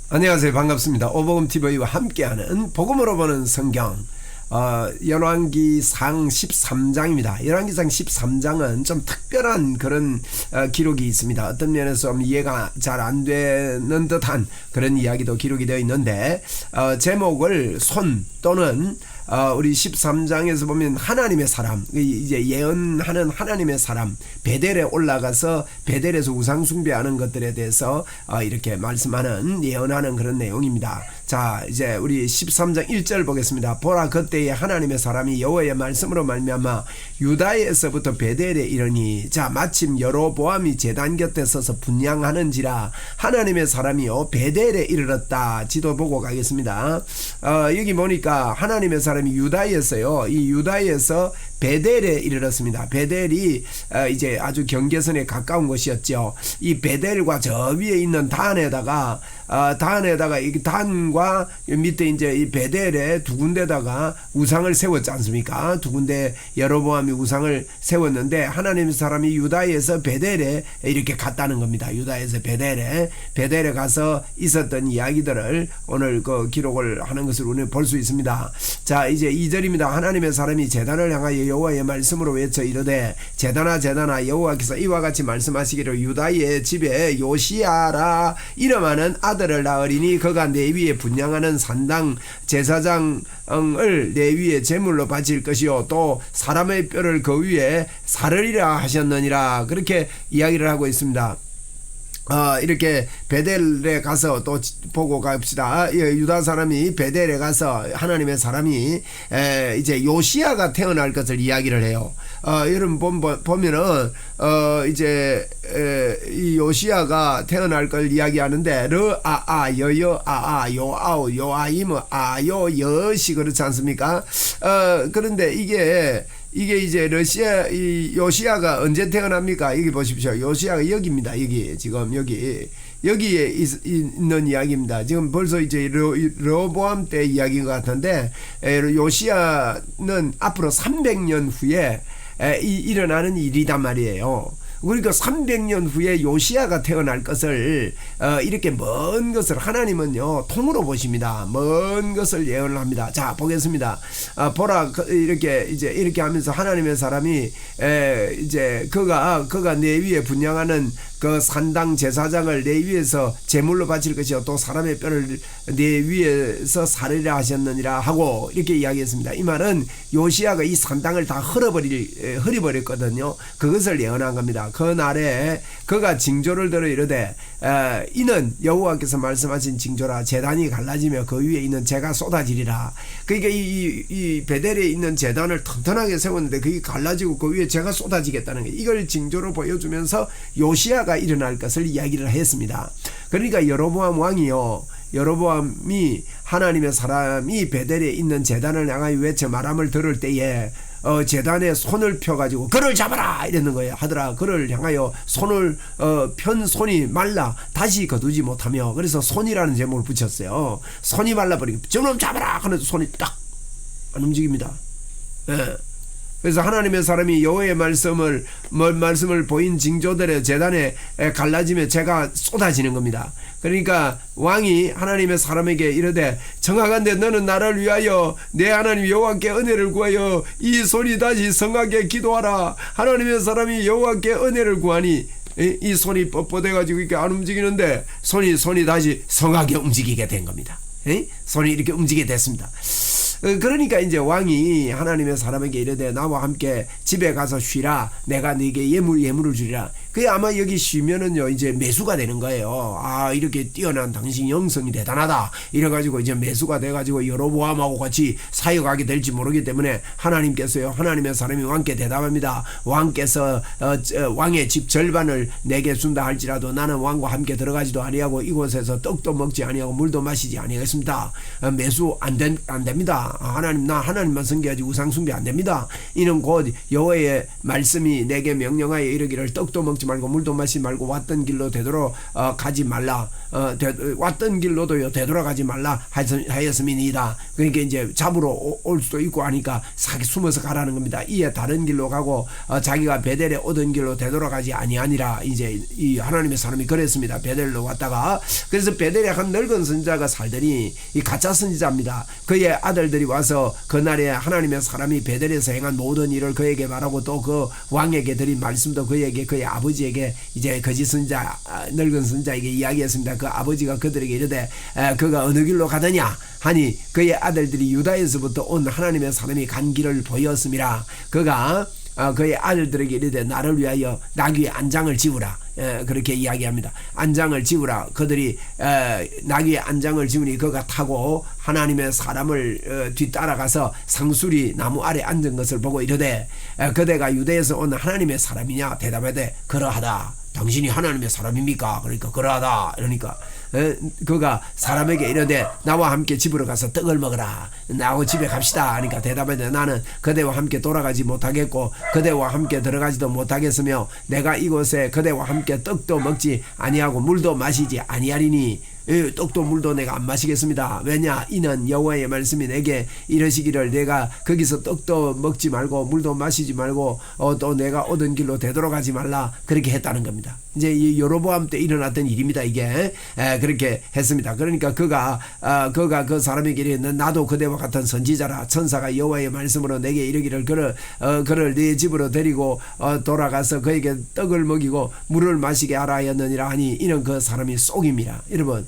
안녕하세요. 반갑습니다. 오복음TV와 함께하는 복음으로 보는 성경 열왕기상 13장입니다. 열왕기상 13장은 좀 특별한 그런 기록이 있습니다. 어떤 면에서 좀 이해가 잘 안 되는 듯한 그런 이야기도 기록이 되어 있는데 제목을 손 또는 우리 13장에서 보면 하나님의 사람, 이제 예언하는 하나님의 사람, 베델에 올라가서 베델에서 우상 숭배하는 것들에 대해서 이렇게 말씀하는 예언하는 그런 내용입니다. 자, 이제 우리 13장 1절 보겠습니다. 보라, 그때에 하나님의 사람이 여호와의 말씀으로 말미암아 유다에서부터 베델에 이르니, 자, 마침 여로보암이 제단 곁에 서서 분향하는지라 하나님의 사람이요 베델에 이르렀다. 지도 보고 가겠습니다. 여기 보니까 하나님의 사람이 유다에서요, 이 유다에서 베델에 이르렀습니다. 베델이 이제 아주 경계선에 가까운 곳이었죠. 이 베델과 저 위에 있는 단에다가 이 단과 밑에 이제 이 베델에 두 군데다가 우상을 세웠지 않습니까? 두 군데 여로보암이 우상을 세웠는데 하나님의 사람이 유다에서 베델에 이렇게 갔다는 겁니다. 유다에서 베델에 가서 있었던 이야기들을 오늘 그 기록을 하는 것을 우리는 볼 수 있습니다. 자, 이제 2절입니다. 하나님의 사람이 제단을 향하여 여호와의 말씀으로 외쳐 이르되, 제단아 여호와께서 이와 같이 말씀하시기를 유다의 집에 요시야라 이름하는 아들을 낳으리니 그가 내 위에 분향하는 산당 제사장을 내 위에 제물로 바칠 것이요 또 사람의 뼈를 그 위에 사르리라 하셨느니라. 그렇게 이야기를 하고 있습니다. 이렇게 베델에 가서 또 보고 갑시다. 유다 사람이 베델에 가서 하나님의 사람이 이제 요시야가 태어날 것을 이야기를 해요. 여러분 보면은 이제 이 요시야가 태어날 걸 이야기하는데 요아우 요아임 아요 여시 그렇지 않습니까? 그런데 이게 이제 이 요시야가 언제 태어납니까? 여기 보십시오. 요시야가 여기입니다. 여기 지금 여기에 있는 이야기입니다. 지금 벌써 이제 르호보암 때 이야기인 것 같은데 요시야는 앞으로 300년 후에 일어나는 일이단 말이에요. 그러니까 300년 후에 요시야가 태어날 것을 이렇게 먼 것을 하나님은요 통으로 보십니다. 먼 것을 예언을 합니다. 자, 보겠습니다. 보라, 이렇게 하면서 하나님의 사람이 이제 그가 내 위에 분향하는 그 산당 제사장을 내 위에서 제물로 바칠 것이요 또 사람의 뼈를 내 위에서 사르리라 하셨느니라 하고 이렇게 이야기했습니다. 이 말은 요시야가 이 산당을 다 흐려버렸거든요. 그것을 예언한 겁니다. 그 날에 그가 징조를 들어 이르되, 이는 여호와께서 말씀하신 징조라. 제단이 갈라지며 그 위에 있는 재가 쏟아지리라. 그러니까 이 베델에 있는 제단을 튼튼하게 세웠는데 그게 갈라지고 그 위에 재가 쏟아지겠다는 게, 이걸 징조로 보여주면서 요시야가 일어날 것을 이야기를 했습니다. 그러니까 여로보암이 하나님의 사람이 베델에 있는 제단을 향하여 외쳐 말함을 들을 때에 제단에 손을 펴가지고 그를 잡아라 이랬는 거예요. 하더라. 그를 향하여 손을 편 손이 말라 다시 거두지 못하며, 그래서 손이라는 제목을 붙였어요. 손이 말라버리고 저놈 잡아라 하는 손이 딱 안 움직입니다. 그래서 하나님의 사람이 여호와의 말씀을 보인 징조들의 제단에 갈라지며 재가 쏟아지는 겁니다. 그러니까 왕이 하나님의 사람에게 이르되, 정하간대 너는 나를 위하여 내 하나님 여호와께 은혜를 구하여 이 손이 다시 성하게 기도하라. 하나님의 사람이 여호와께 은혜를 구하니 이 손이 뻣뻣해가지고 이렇게 안 움직이는데 손이 다시 성하게 움직이게 된 겁니다. 손이 이렇게 움직이게 됐습니다. 그러니까 이제 왕이 하나님의 사람에게 이르되, 나와 함께 집에 가서 쉬라. 내가 네게 예물을 주리라. 그게 아마 여기 쉬면은요 이제 매수가 되는 거예요. 이렇게 뛰어난 당신 영성이 대단하다 이래가지고 이제 매수가 돼가지고 여로보암하고 같이 사역하게 될지 모르기 때문에 하나님께서요, 하나님의 사람이 왕께 대답합니다. 왕께서 왕의 집 절반을 내게 준다 할지라도 나는 왕과 함께 들어가지도 아니하고 이곳에서 떡도 먹지 아니하고 물도 마시지 아니하겠습니다. 매수 안 됩니다. 하나님만 섬겨야지 우상 숭배 안 됩니다. 이는 곧 여호와의 말씀이 내게 명령하여 이르기를 떡도 먹지 말고 물도 마시지 말고 왔던 길로 되도록 가지 말라. 왔던 길로도요 되돌아가지 말라 하였음이니이다. 그러니까 이제 잡으러 올 수도 있고 하니까 숨어서 가라는 겁니다. 이에 다른 길로 가고 자기가 베델에 오던 길로 되돌아가지 아니하니라. 이제 이 하나님의 사람이 그랬습니다. 베델로 왔다가 그래서 베델에 한 늙은 선지자가 살더니 이 가짜 선지자입니다. 그의 아들들이 와서 그날에 하나님의 사람이 베델에서 행한 모든 일을 그에게 말하고 또 그 왕에게 드린 말씀도 그에게 그의 아버지에게 이제 거짓 선지자 늙은 선지자에게 이야기했습니다. 그 아버지가 그들에게 이르되 그가 어느 길로 가더냐 하니 그의 아들들이 유다에서부터 온 하나님의 사람이 간 길을 보였음이라. 그가 그의 아들들에게 이르되 나를 위하여 나귀의 안장을 지우라. 그렇게 이야기합니다. 안장을 지우라. 그들이 나귀의 안장을 지우니 그가 타고 하나님의 사람을 뒤따라가서 상수리 나무 아래 앉은 것을 보고 이르되 그대가 유대에서 온 하나님의 사람이냐 대답하되 그러하다. 당신이 하나님의 사람입니까? 그러니까 그러하다. 이러니까 그가 사람에게 이르되 나와 함께 집으로 가서 떡을 먹으라. 나하고 집에 갑시다. 하니까 대답하되 나는 그대와 함께 돌아가지 못하겠고 그대와 함께 들어가지도 못하겠으며 내가 이곳에 그대와 함께 떡도 먹지 아니하고 물도 마시지 아니하리니 떡도 물도 내가 안 마시겠습니다. 왜냐 이는 여호와의 말씀이 내게 이르시기를 내가 거기서 떡도 먹지 말고 물도 마시지 말고 또 내가 오던 길로 되돌아가지 말라 그렇게 했다는 겁니다. 이제 이 여로보암 때 일어났던 일입니다. 이게 그렇게 했습니다. 그러니까 그가 그 사람에게 이르되 나도 그대와 같은 선지자라. 천사가 여호와의 말씀으로 내게 이르기를 그를 네 집으로 데리고 돌아가서 그에게 떡을 먹이고 물을 마시게 하라 하였느니라 하니 이는 그 사람이 쏙입니다. 여러분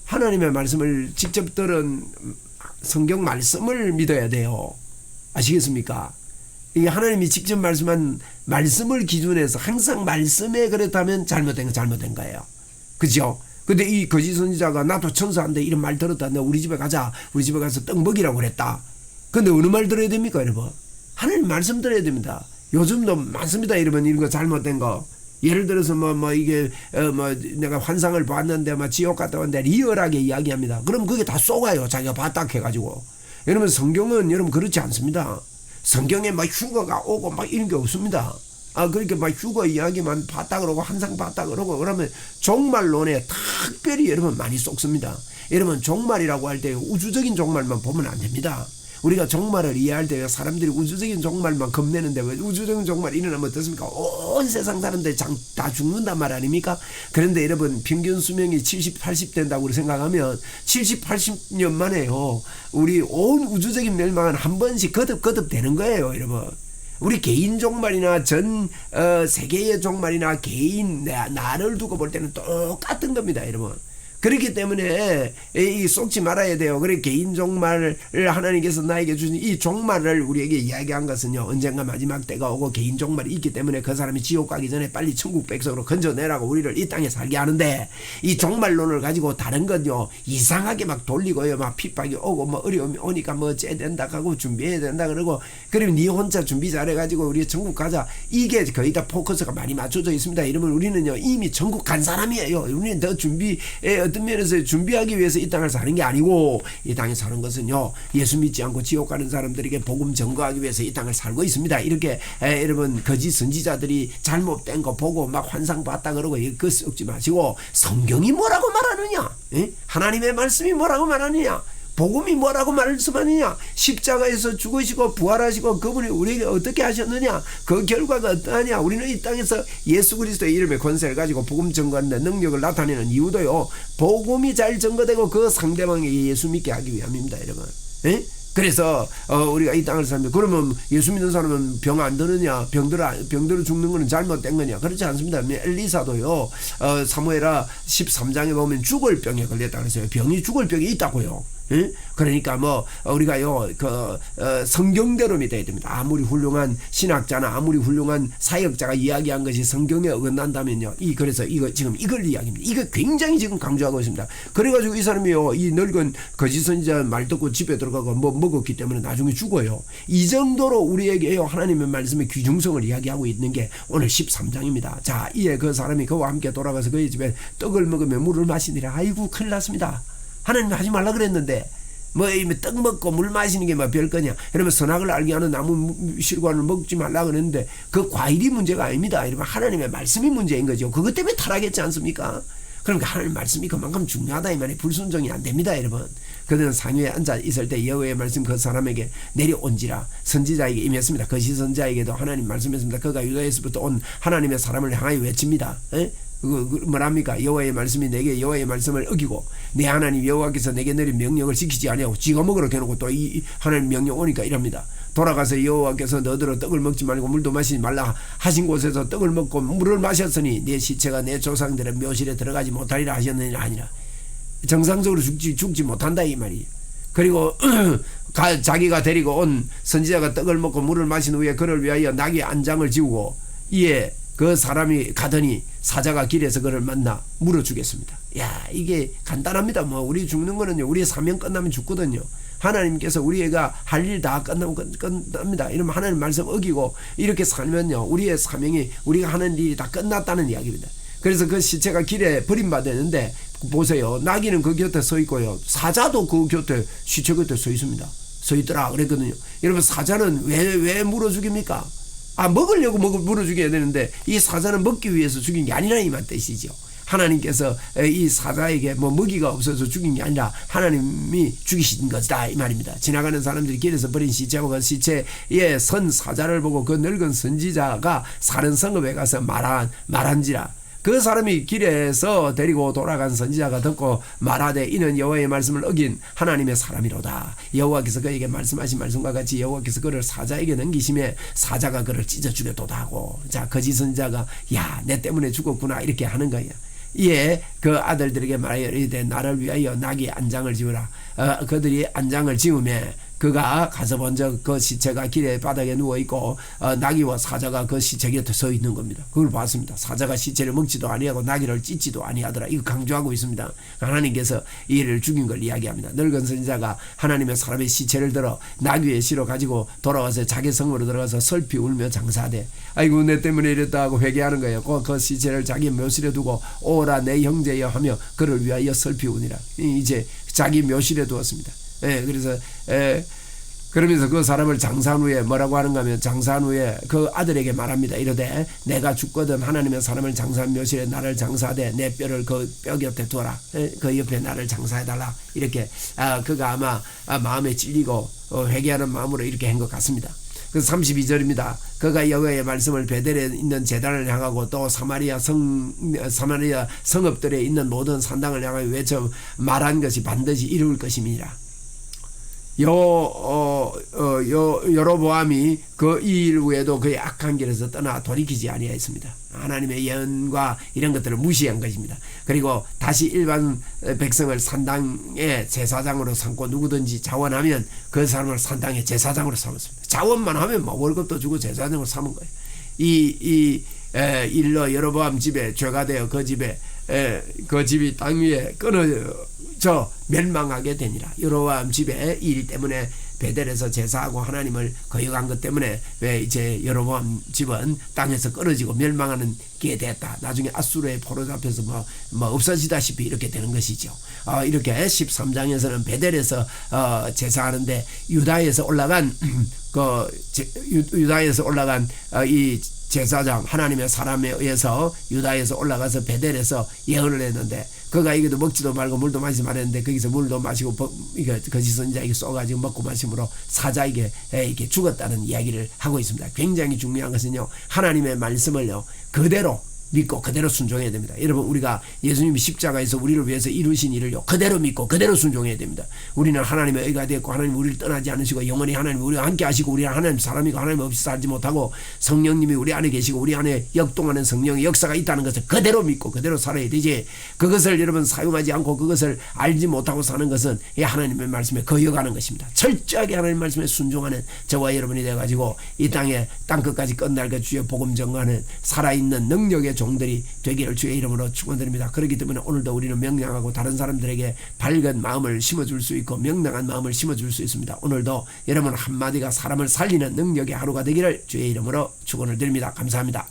하나님의 말씀을 직접 들은 성경 말씀을 믿어야 돼요. 아시겠습니까? 이게 하나님이 직접 말씀한 말씀을 기준해서 항상 말씀에 그렇다면 잘못된 거예요. 그죠? 근데 이 거짓 선지자가 나도 천사인데 이런 말 들었다. 너 우리 집에 가자. 우리 집에 가서 떡 먹이라고 그랬다. 근데 어느 말 들어야 됩니까, 여러분? 하나님 말씀 들어야 됩니다. 요즘도 많습니다, 여러분. 이런 거 잘못된 거. 예를 들어서 이게 내가 환상을 봤는데 지옥 갔다 왔는데 리얼하게 이야기합니다. 그럼 그게 다 쏘가요. 자기가 봤다 해가지고. 여러분 성경은 여러분 그렇지 않습니다. 성경에 휴거가 오고 이런 게 없습니다. 그러니까 휴거 이야기만 봤다 그러고 환상 봤다 그러고 그러면 종말론에 특별히 여러분 많이 쏙습니다. 여러분 종말이라고 할 때 우주적인 종말만 보면 안 됩니다. 우리가 종말을 이해할 때 사람들이 우주적인 종말만 겁내는데 왜 우주적인 종말이 일어나면 어떻습니까? 온 세상 사람들 다 죽는단 말 아닙니까? 그런데 여러분 평균 수명이 70, 80 된다고 생각하면 70, 80년 만에요. 우리 온 우주적인 멸망은 한 번씩 거듭 되는 거예요, 여러분. 우리 개인 종말이나 전 세계의 종말이나 개인 나를 두고 볼 때는 똑같은 겁니다, 여러분. 그렇기 때문에 쏟지 말아야 돼요. 그래 개인 종말을 하나님께서 나에게 주신 이 종말을 우리에게 이야기한 것은요. 언젠가 마지막 때가 오고 개인 종말이 있기 때문에 그 사람이 지옥 가기 전에 빨리 천국 백성으로 건져내라고 우리를 이 땅에 살게 하는데 이 종말론을 가지고 다른 건요. 이상하게 돌리고요. 핍박이 오고 어려움이 오니까 째야 된다 하고 준비해야 된다 그러고 그러면 니 혼자 준비 잘해가지고 우리 천국 가자. 이게 거의 다 포커스가 많이 맞춰져 있습니다. 이러면 우리는요. 이미 천국 간 사람이에요. 우리는 더 어떤 면에서 준비하기 위해서 이 땅을 사는 게 아니고 이 땅에 사는 것은요 예수 믿지 않고 지옥 가는 사람들에게 복음 전거하기 위해서 이 땅을 살고 있습니다. 이렇게 여러분 거짓 선지자들이 잘못된 거 보고 환상 봤다 그러고 이거 썩지 마시고 성경이 뭐라고 말하느냐, 하나님의 말씀이 뭐라고 말하느냐, 복음이 뭐라고 말씀하느냐, 십자가에서 죽으시고 부활하시고 그분이 우리에게 어떻게 하셨느냐, 그 결과가 어떠하냐. 우리는 이 땅에서 예수 그리스도의 이름의 권세를 가지고 복음 전거하는 능력을 나타내는 이유도요 복음이 잘 전거되고 그 상대방에게 예수 믿게 하기 위함입니다, 여러분. 그래서 우리가 이 땅을 살면 그러면 예수 믿는 사람은 병 안 드느냐, 병들어 죽는 거는 잘못된 거냐? 그렇지 않습니다. 엘리사도요 사무엘하 13장에 보면 죽을 병에 걸렸다 그랬어요. 병이 죽을 병이 있다고요. 그러니까 우리가요 성경대로 믿어야 됩니다. 아무리 훌륭한 신학자나 아무리 훌륭한 사역자가 이야기한 것이 성경에 어긋난다면요. 그래서 지금 이걸 이야기합니다. 이거 굉장히 지금 강조하고 있습니다. 그래가지고 이 사람이요 이 늙은 거짓 선지자 말 듣고 집에 들어가고 먹었기 때문에 나중에 죽어요. 이 정도로 우리에게요 하나님의 말씀의 귀중성을 이야기하고 있는 게 오늘 13장입니다. 자, 이에 그 사람이 그와 함께 돌아가서 그의 집에 떡을 먹으며 물을 마시니라. 아이고 큰일 났습니다. 하나님 하지 말라 그랬는데 떡 먹고 물 마시는 게 뭐 별거냐. 이러면 선악을 알게 하는 나무 실과를 먹지 말라 그러는데 그 과일이 문제가 아닙니다. 이러면 하나님의 말씀이 문제인 거죠. 그것 때문에 타락했지 않습니까? 그러니까 하나님 말씀이 그만큼 중요하다 이 말이 불순종이 안 됩니다, 여러분. 그들은 상위에 앉아 있을 때 여호와의 말씀 그 사람에게 내려온지라. 선지자에게 임했습니다. 거시 선지자에게도 하나님 말씀했습니다. 그가 유다에서부터 온 하나님의 사람을 향하여 외칩니다. 뭐랍니까? 여호와의 말씀이 내게 여호와의 말씀을 어기고 내 하나님 여호와께서 내게 내린 명령을 지키지 아니하고 지가 먹으러 해놓고 또 이 하나님 명령 오니까 이럽니다. 돌아가서 여호와께서 너더러 떡을 먹지 말고 물도 마시지 말라 하신 곳에서 떡을 먹고 물을 마셨으니 내 시체가 내 조상들의 묘실에 들어가지 못하리라 하셨느니라 하니라. 정상적으로 죽지 못한다 이 말이에요. 그리고 자기가 데리고 온 선지자가 떡을 먹고 물을 마신 후에 그를 위하여 나귀 안장을 지우고 이에 그 사람이 가더니 사자가 길에서 그를 만나 물어주겠습니다. 야, 이게 간단합니다. 뭐 우리 죽는 거는요, 우리의 사명 끝나면 죽거든요. 하나님께서 우리가 할 일 다 끝나면 끝납니다. 이러면 하나님 말씀 어기고 이렇게 살면요, 우리의 사명이 우리가 하는 일이 다 끝났다는 이야기입니다. 그래서 그 시체가 길에 버림받았는데 보세요. 나귀는 그 곁에 서 있고요, 사자도 그 곁에 시체 곁에 서 있습니다. 서 있더라 그랬거든요. 여러분, 사자는 왜 물어 죽입니까? 먹으려고 물어 죽여야 되는데 이 사자는 먹기 위해서 죽인 게 아니라 이만 뜻이죠. 하나님께서 이 사자에게 뭐 먹이가 없어서 죽인 게 아니라 하나님이 죽이신 것이다 이 말입니다. 지나가는 사람들이 길에서 버린 시체하고 그 시체에 선 사자를 보고 그 늙은 선지자가 사는 성읍에 가서 말한지라. 그 사람이 길에서 데리고 돌아간 선지자가 듣고 말하되 이는 여호와의 말씀을 어긴 하나님의 사람이로다. 여호와께서 그에게 말씀하신 말씀과 같이 여호와께서 그를 사자에게 넘기심에 사자가 그를 찢어 죽였도다 하고. 자, 거짓 선지자가 야, 내 때문에 죽었구나 이렇게 하는 거야. 이에 그 아들들에게 말하여 이르되 나를 위하여 나귀 안장을 지으라. 그들이 안장을 지으매 그가 가서 먼저 그 시체가 길에 바닥에 누워있고 나귀와 사자가 그 시체 곁에 서 있는 겁니다. 그걸 봤습니다. 사자가 시체를 먹지도 아니하고 나귀를 찢지도 아니하더라. 이거 강조하고 있습니다. 하나님께서 이를 죽인 걸 이야기합니다. 늙은 선지자가 하나님의 사람의 시체를 들어 나귀의 실어 가지고 돌아와서 자기 성으로 들어가서 슬피 울며 장사하되 아이고 내 때문에 이랬다 하고 회개하는 거예요. 그 시체를 자기 묘실에 두고 오라 내 형제여 하며 그를 위하여 슬피 우니라. 이제 자기 묘실에 두었습니다. 그래서 그러면서 그 사람을 장사한 후에 뭐라고 하는가 하면 장사한 후에 그 아들에게 말합니다. 이르되 내가 죽거든 하나님의 사람을 장사한 묘실에 나를 장사하되 내 뼈를 그 뼈 곁에 두어라. 그 옆에 나를 장사해달라. 이렇게 그가 아마 마음에 찔리고 회개하는 마음으로 이렇게 한 것 같습니다. 그 32절입니다. 그가 여호와의 말씀을 베델에 있는 제단을 향하고 또 사마리아 성읍들에 있는 모든 산당을 향하여 외쳐 말한 것이 반드시 이루을 것임이니라. 여로보암이 그 일 후에도 그의 악한 길에서 떠나 돌이키지 아니하였습니다. 하나님의 예언과 이런 것들을 무시한 것입니다. 그리고 다시 일반 백성을 산당의 제사장으로 삼고 누구든지 자원하면 그 사람을 산당의 제사장으로 삼았습니다. 자원만 하면 뭐 월급도 주고 제사장으로 삼은 거예요. 이 일로 여로보암 집에 죄가 되어 그 집이 땅 위에 끊어져 멸망하게 되니라. 여로보암 집의 일 때문에 베델에서 제사하고 하나님을 거역한 것 때문에 왜 이제 여로보암 집은 땅에서 끊어지고 멸망하는 게 됐다. 나중에 아수르의 포로 잡혀서 뭐 없어지다시피 이렇게 되는 것이죠. 이렇게 13장에서는 베델에서 제사하는데 유다에서 올라간 이 제사장 하나님의 사람에 의해서 유다에서 올라가서 베델에서 예언을 했는데 그가 이게도 먹지도 말고 물도 마시지 말았는데 거기서 물도 마시고 거짓 선지자에게 쏘가지고 먹고 마심으로 사자에게 이렇게 죽었다는 이야기를 하고 있습니다. 굉장히 중요한 것은요, 하나님의 말씀을요 그대로 믿고 그대로 순종해야 됩니다. 여러분, 우리가 예수님이 십자가에서 우리를 위해서 이루신 일을요 그대로 믿고 그대로 순종해야 됩니다. 우리는 하나님의 의가 되었고 하나님 우리를 떠나지 않으시고 영원히 하나님 우리와 함께 하시고 우리는 하나님 사람이고 하나님 없이 살지 못하고 성령님이 우리 안에 계시고 우리 안에 역동하는 성령의 역사가 있다는 것을 그대로 믿고 그대로 살아야 되지, 그것을 여러분 사용하지 않고 그것을 알지 못하고 사는 것은 하나님의 말씀에 거역하는 것입니다. 철저하게 하나님 말씀에 순종하는 저와 여러분이 되어가지고 이 땅에 땅끝까지 끝날 그 주의 복음 전가하는 살아있는 능력의 종들이 되기를 주의 이름으로 축원드립니다. 그렇기 때문에 오늘도 우리는 명령하고 다른 사람들에게 밝은 마음을 심어줄 수 있고 명랑한 마음을 심어줄 수 있습니다. 오늘도 여러분 한마디가 사람을 살리는 능력의 하루가 되기를 주의 이름으로 축원을 드립니다. 감사합니다.